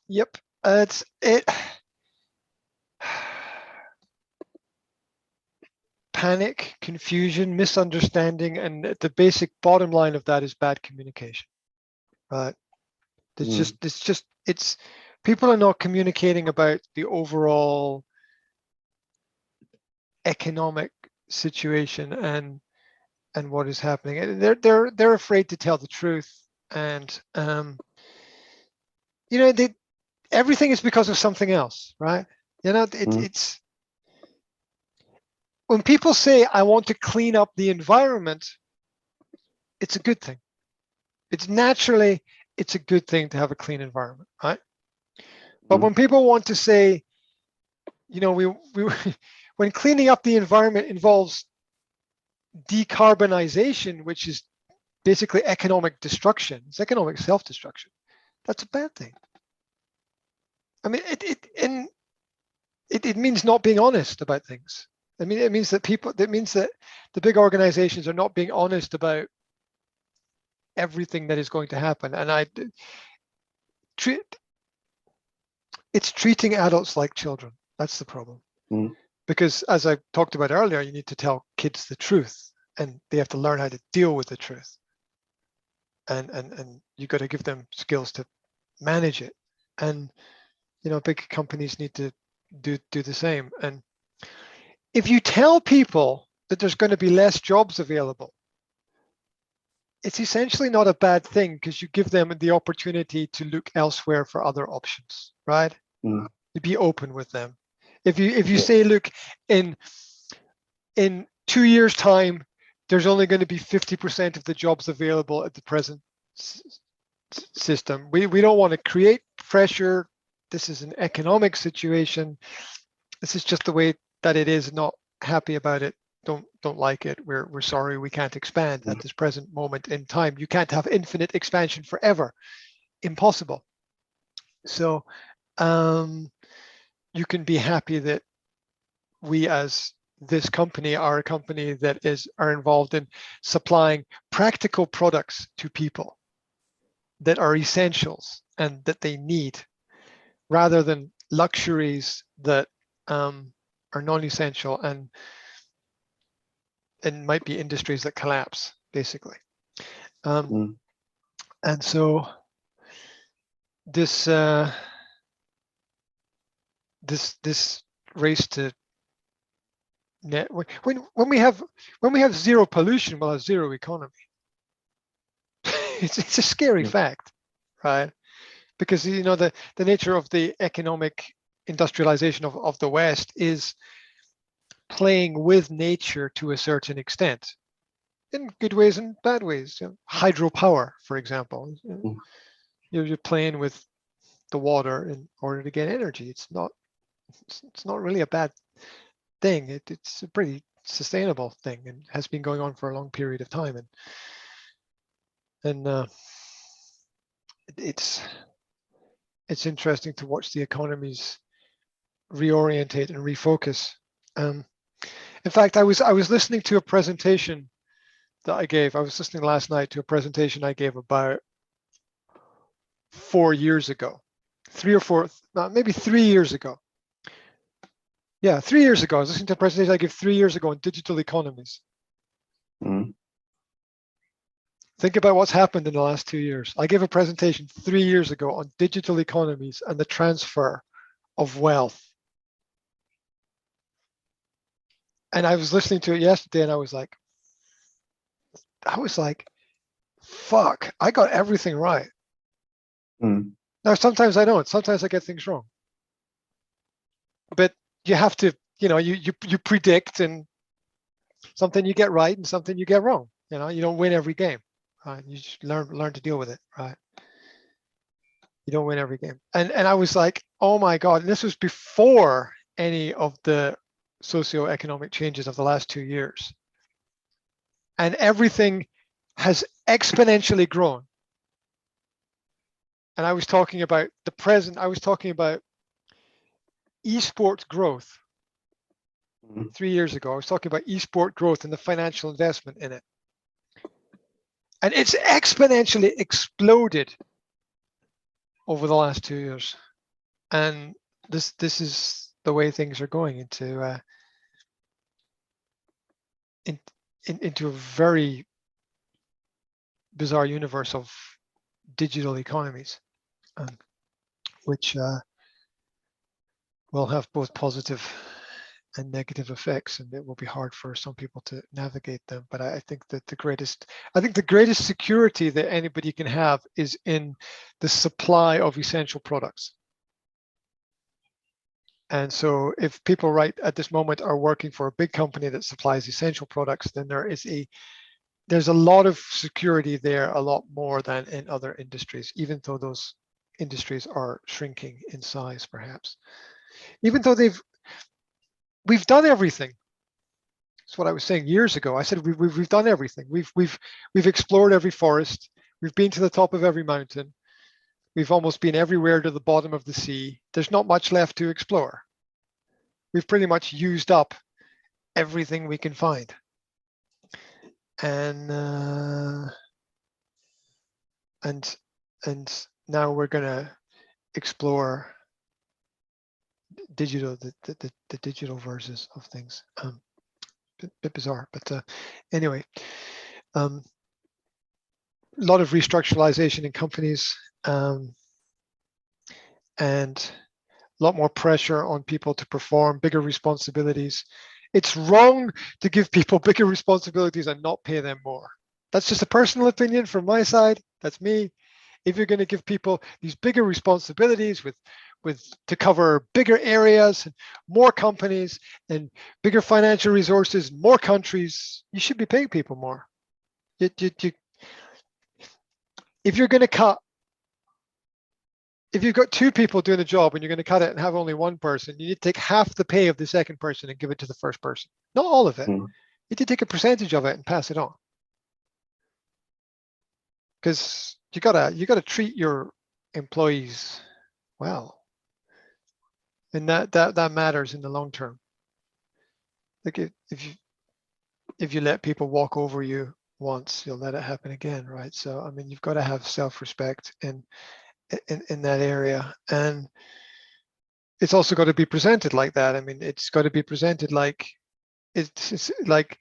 Yep. It's it. Panic, confusion, misunderstanding, and the basic bottom line of that is bad communication. Right. It's people are not communicating about the overall economic situation and what is happening. And they're afraid to tell the truth. And everything is because of something else, right? It's when people say I want to clean up the environment, it's a good thing. It's a good thing to have a clean environment, right? But when people want to say, we when cleaning up the environment involves decarbonization, which is basically economic destruction, it's economic self-destruction, that's a bad thing. I mean, it means not being honest about things. I mean, it means that the big organizations are not being honest about everything that is going to happen. And it's treating adults like children. That's the problem. Because as I talked about earlier, you need to tell kids the truth, and they have to learn how to deal with the truth. And you got to give them skills to manage it. And big companies need to do the same. And if you tell people that there's going to be less jobs available, it's essentially not a bad thing, because you give them the opportunity to look elsewhere for other options, right? To be open with them. If you say, look, in 2 years' time, there's only going to be 50% of the jobs available at the present system. We don't want to create pressure. This is an economic situation. This is just the way that it is. Not happy about it. Don't like it. We're sorry, we can't expand at this present moment in time. You can't have infinite expansion forever. Impossible. So you can be happy that we, as this company, are a company that are involved in supplying practical products to people that are essentials and that they need, rather than luxuries that are non-essential and might be industries that collapse, basically. And so this race to net, when we have zero pollution, we'll have zero economy. It's a scary fact, right? Because the nature of the economic industrialization of the West is playing with nature to a certain extent, in good ways and bad ways. Hydropower, for example, you're playing with the water in order to get energy. It's not really a bad thing. It's a pretty sustainable thing, and has been going on for a long period of time. And it's interesting to watch the economies reorientate and refocus. In fact, I was listening to a presentation that I gave. I was listening last night to a presentation I gave about 4 years ago, 3 or 4, maybe 3 years ago. Yeah, 3 years ago. I was listening to a presentation I gave 3 years ago on digital economies. Think about what's happened in the last 2 years. I gave a presentation 3 years ago on digital economies and the transfer of wealth. And I was listening to it yesterday, and I was like, fuck, I got everything right. Now, sometimes I don't. Sometimes I get things wrong. But you have to, you predict, and something you get right and something you get wrong. You don't win every game. Right? You just learn to deal with it, right? You don't win every game. And I was like, oh my God, and this was before any of the socioeconomic changes of the last 2 years. And everything has exponentially grown. And I was talking about the present. I was talking about esports growth 3 years ago. I was talking about esport growth and the financial investment in it. And it's exponentially exploded over the last 2 years. And this is the way things are going into into a very bizarre universe of digital economies, which will have both positive and negative effects, and it will be hard for some people to navigate them. But I think that the greatest security that anybody can have is in the supply of essential products. And so if people right at this moment are working for a big company that supplies essential products, then there's a lot of security there, a lot more than in other industries, even though those industries are shrinking in size, perhaps. Even though we've done everything. That's what I was saying years ago. I said we've done everything. We've explored every forest. We've been to the top of every mountain. We've almost been everywhere to the bottom of the sea. There's not much left to explore. We've pretty much used up everything we can find. And now we're gonna explore digital, the digital versions of things. Bit bizarre, but anyway, a lot of restructuralization in companies, and a lot more pressure on people to perform bigger responsibilities. It's wrong to give people bigger responsibilities and not pay them more. That's just a personal opinion from my side. That's me. If you're going to give people these bigger responsibilities with to cover bigger areas, and more companies, and bigger financial resources, more countries, you should be paying people more. If you're going to cut, if you've got 2 people doing a job and you're going to cut it and have only 1 person, you need to take half the pay of the second person and give it to the first person. Not all of it. You need to take a percentage of it and pass it on. Because you gotta treat your employees well, and that matters in the long term. Like if you let people walk over you once, you'll let it happen again, right? So I mean, you've got to have self-respect in that area, and it's also got to be presented like that. I mean, it's got to be presented like it's like,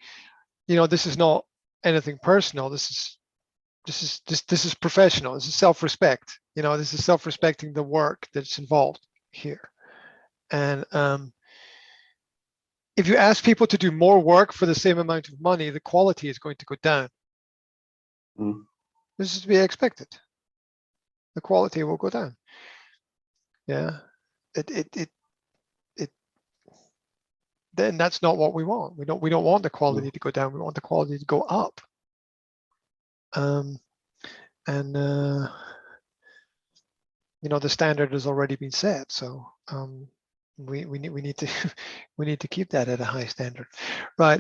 you know, this is not anything personal. This is professional. This is self-respect. You know, this is self-respecting the work that's involved here. And if you ask people to do more work for the same amount of money, the quality is going to go down. This is to be expected. The quality will go down. Yeah, then that's not what we want. We don't want the quality to go down. We want the quality to go up. You know, the standard has already been set, so we need to we need to keep that at a high standard, right?